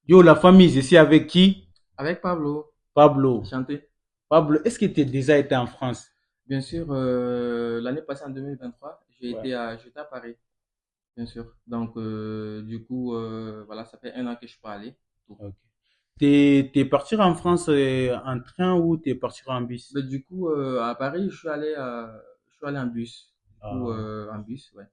Yo, la famille, je suis avec qui? Avec Pablo, Pablo. chanté. Pablo, est-ce que tu as déjà été en France? Bien sûr, l'année passée en 2023, Ouais. j'étais à Paris, bien sûr. Donc, du coup, voilà, ça fait un an que je suis pas allé. Tout. Ok. T'es parti en France en train ou t'es parti en bus? Mais du coup, à Paris, je suis allé en bus. Du coup, Ah, en bus, ouais.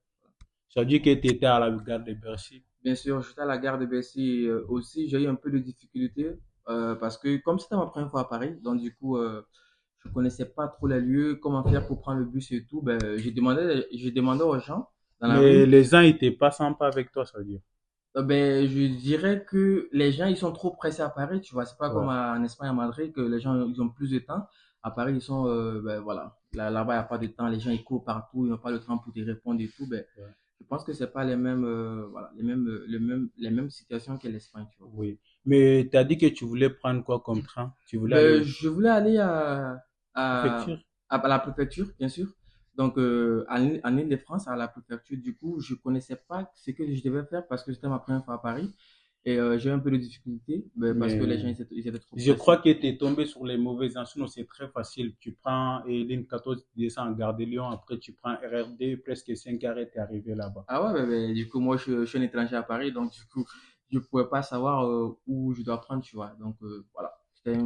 ça veut dire que tu étais à la gare de Bercy. Bien sûr, j'étais à la gare de Bercy aussi. J'ai eu un peu de difficulté parce que comme c'était ma première fois à Paris, donc du coup, je connaissais pas trop les lieux, comment faire pour prendre le bus et tout. Ben, j'ai demandé aux gens dans la Mais rue. les gens n'étaient pas sympas avec toi, ça veut dire. Ben, je dirais que les gens, ils sont trop pressés à Paris, tu vois. C'est pas comme Ouais. en Espagne, à Madrid, que les gens, ils ont plus de temps. À Paris, ils sont, ben voilà. Là-bas, il n'y a pas de temps. Les gens, ils courent partout. Ils n'ont pas le temps pour te répondre et tout. Ben, Ouais. je pense que c'est pas les mêmes, voilà, les mêmes situations que l'Espagne, tu vois. Oui. Mais tu as dit que tu voulais prendre quoi comme train? Tu voulais aller Ben, où? je voulais aller à, Préfecture? à la préfecture, bien sûr. Donc, en Île-de-France, à la préfecture, du coup, je connaissais pas ce que je devais faire parce que c'était ma première fois à Paris. Et j'ai eu un peu de difficulté ben, parce que les gens, Mais ils étaient trop je crois pressés. que tu es tombé sur les mauvaises sinon c'est très facile. Tu prends ligne 14, tu descends en Gare de Lyon, après tu prends RRD, presque 5 arrêts, tu es arrivé là-bas. Ah ouais, du coup, moi, je suis un étranger à Paris, donc du coup, je pouvais pas savoir où je dois prendre, tu vois. Donc, voilà, c'était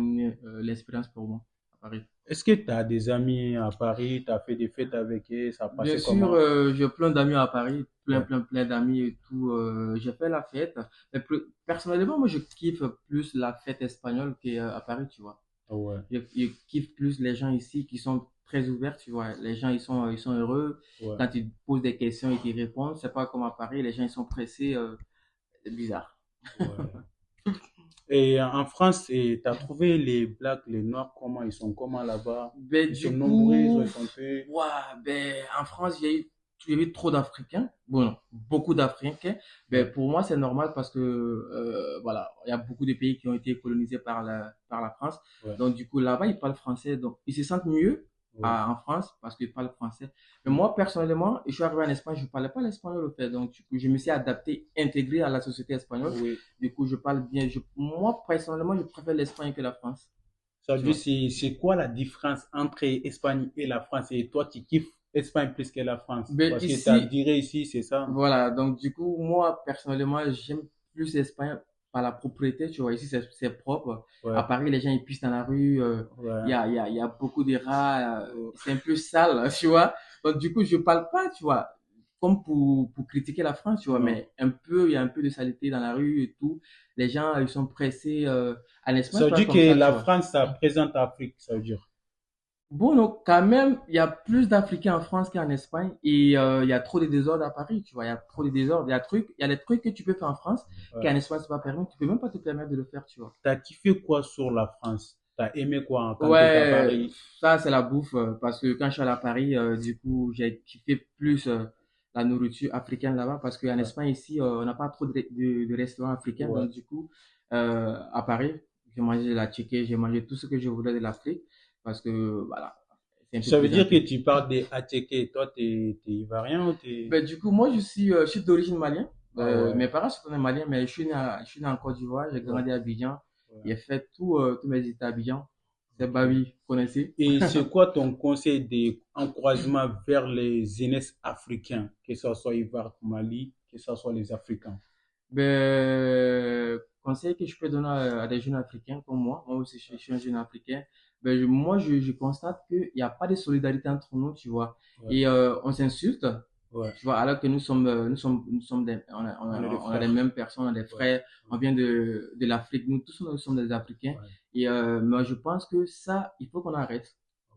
l'expérience pour moi à Paris. Est-ce que tu as des amis à Paris, tu as fait des fêtes avec eux, ça Bien passait sûr, comment? j'ai plein d'amis à Paris, Ouais. plein d'amis et tout. J'ai fait la fête. Mais personnellement, moi, je kiffe plus la fête espagnole qu'à Paris, tu vois. Ouais, Je kiffe plus les gens ici qui sont très ouverts, tu vois. Les gens, ils sont heureux. ouais, Quand tu poses des questions, ils te répondent. C'est pas comme à Paris, les gens, ils sont pressés. C'est bizarre. ouais. Et en France, tu as trouvé les blacks, les noirs, comment ils sont, comment là-bas? Ben, Ils sont du nombreux, ils ont coup, échappé. ouah, ben, en France, il y a eu trop d'Africains. Bon, beaucoup d'Africains. Ben, Ouais, pour moi, c'est normal parce que, voilà, il y a beaucoup de pays qui ont été colonisés par la France. ouais, Donc, du coup, là-bas, ils parlent français. Donc, ils se sentent mieux oui. en France parce qu'ils parlent français. Mais Mm. moi, personnellement, je suis arrivé en Espagne, je ne parlais pas l'espagnol, au fait. Donc, du coup, je me suis adapté, intégré à la société espagnole. Oui. Du coup, je parle bien. Moi, personnellement, je préfère l'Espagne que la France. Ça veut Tu dire, vois. c'est quoi la différence entre Espagne et la France? Et toi, tu kiffes Espagne plus que la France. Ben, Parce que tu as ici, diré ici, c'est ça? voilà, donc du coup, moi, personnellement, j'aime plus l'Espagne par la propriété, tu vois, ici, c'est propre. À Ouais, Paris, les gens, ils pissent dans la rue, ouais. il y a beaucoup de rats, c'est un peu sale, tu vois. Donc, du coup, je parle pas, tu vois, comme pour critiquer la France, tu vois, Non. mais un peu, il y a un peu de saleté dans la rue et tout. Les gens, ils sont pressés, en Espagne, Ça c'est veut pas dire comme que ça, tu la vois. France, ça présente l'Afrique, ça veut dire. Bon, donc, quand même, il y a plus d'Africains en France qu'en Espagne et il y a trop de désordre à Paris, tu vois. Il y a trop de désordre. Il y a des trucs que tu peux faire en France Ouais. qu'en Espagne, c'est pas permis. Tu peux même pas te permettre de le faire, tu vois. T'as kiffé quoi sur la France? T'as aimé quoi quand tu étais à Ouais, Paris? ça, c'est la bouffe parce que quand je suis allé à Paris, du coup, j'ai kiffé plus la nourriture africaine là-bas parce qu'en Ouais. Espagne, ici, on n'a pas trop de restaurants africains. Ouais. Donc, du coup, à Paris, j'ai mangé la chicken, j'ai mangé tout ce que je voulais de l'Afrique parce que, voilà, c'est un peu Ça veut plus dire que intégré. tu parles des Attiqués. Toi, t'es ivoirien ou t'es... Ben, du coup, moi, je suis d'origine malienne. Ah ouais. Mes parents sont maliens, mais je suis né en Côte d'Ivoire. J'ai Ouais. grandi à Abidjan. Ouais. J'ai fait tous mes états à Abidjan. C'est Ok. Babi, vous connaissez? Et c'est quoi ton conseil d'encouragement vers les jeunesses africains, que ce soit Ivoire, Mali, que ce soit les Africains? Ben, conseil que je peux donner à des jeunes africains comme moi aussi, je suis un jeune africain. Ben, je constate qu'il n'y a pas de solidarité entre nous, tu vois. Ouais. Et on s'insulte. Ouais. Tu vois, alors que nous sommes On est des on a les frères. mêmes personnes, on a des Ouais. frères, on vient de l'Afrique, nous tous nous sommes des Africains. Ouais. Et moi, je pense que ça, il faut qu'on arrête.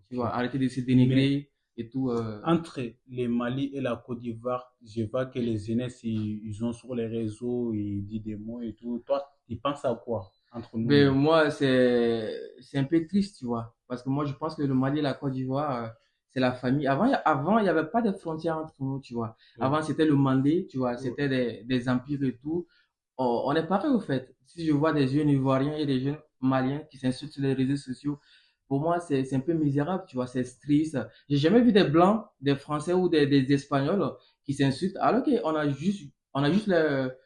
Tu vois, Ok. arrêter de se Mais dénigrer et tout. entre les Mali et la Côte d'Ivoire, je vois que les jeunesses, ils ont sur les réseaux, ils disent des mots et tout. Toi, tu penses à quoi entre Ben, nous-mêmes? moi, c'est un peu triste, tu vois. Parce que moi, je pense que le Mali et la Côte d'Ivoire, c'est la famille. Avant, il n'y avait pas de frontières entre nous, tu vois. Oui. Avant, c'était le Mandé, tu vois. Oui. C'était des empires et tout. On est pareil, au fait. Si je vois des jeunes Ivoiriens et des jeunes Maliens qui s'insultent sur les réseaux sociaux, pour moi, c'est un peu misérable, tu vois. C'est triste. J'ai jamais vu des Blancs, des Français ou des Espagnols qui s'insultent, alors qu'on a juste On a juste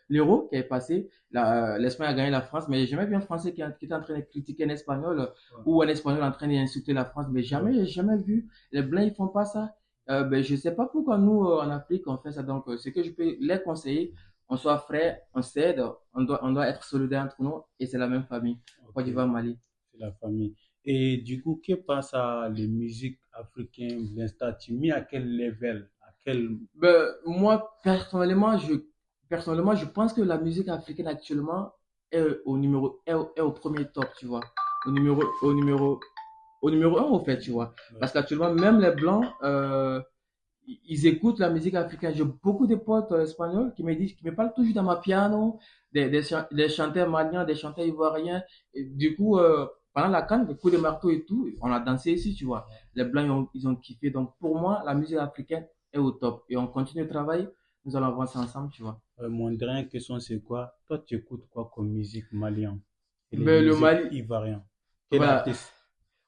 l'Euro qui est passé. L'Espagne a gagné la France, mais j'ai jamais vu un Français qui était en train de critiquer un Espagnol Ouais, ou un Espagnol en train d'insulter la France. Mais ouais. jamais, j'ai jamais vu. Les Blancs, ils font pas ça. Ben, je sais pas pourquoi nous, en Afrique, on fait ça. Donc, c'est que je peux les conseiller. On soit frères, on s'aide, on doit être solidaires entre nous et c'est la même famille. Côte Ok, d'Ivoire, Mali. c'est la famille. Et du coup, que passe à les musiques africaines, l'instant, tu mis à quel level, à quel... Ben, moi, personnellement, je pense que la musique africaine actuellement est au premier top, tu vois. Au numéro, au numéro, au numéro un, au fait, tu vois. Ouais, Parce qu'actuellement, même les Blancs, ils écoutent la musique africaine. J'ai beaucoup de potes espagnols qui me disent, qui me parlent toujours dans ma piano, des chanteurs maliens, des chanteurs ivoiriens. Et du coup, pendant la canne, le coup de marteau et tout, on a dansé ici, tu vois. Les Blancs, ils ont kiffé. Donc, pour moi, la musique africaine est au top. Et on continue de travailler. Nous allons avancer ensemble, tu vois. Mon dernière question, c'est quoi? Toi, tu écoutes quoi comme musique malienne et les Ben, le musiques Mali, ivoiriennes? Quel voilà. artiste?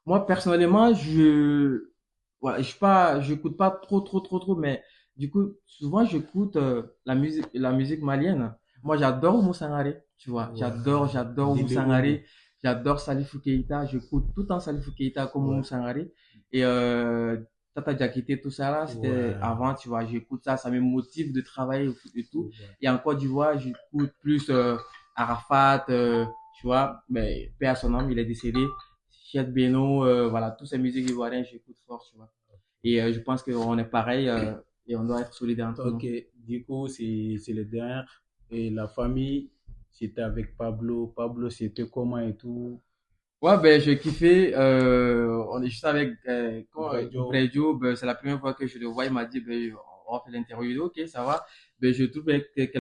Moi, personnellement, voilà, j'écoute pas trop, mais du coup, souvent, j'écoute la musique malienne. Moi, j'adore Oumou Sangaré, tu vois. Ouais, J'adore Oumou Dele Oumou. Sangaré. J'adore Salifou Keïta. J'écoute tout le temps Salifou Keïta comme Oumou Ouais, Sangaré. Et Tata Diakité, tout ça là, c'était ouais, avant, tu vois. J'écoute ça, ça me motive de travailler et tout. ouais. Et en Côte d'Ivoire, j'écoute plus Arafat, tu vois. Mais paix à son âme, il est décédé. Chiette Beno, voilà, toutes ces musiques ivoiriennes, j'écoute fort, tu vois. Et je pense qu'on est pareil et on doit être solidaires entre Ok, nous. du coup, c'est le dernier. Et la famille, c'était avec Pablo. Pablo, c'était comment et tout? Ouais, ben, j'ai kiffé. On est juste avec Vrai Joe. Brédio. Ben, c'est la première fois que je le vois. Il m'a dit, ben, on va faire l'interview. Ok, ça va. Ben, je trouve que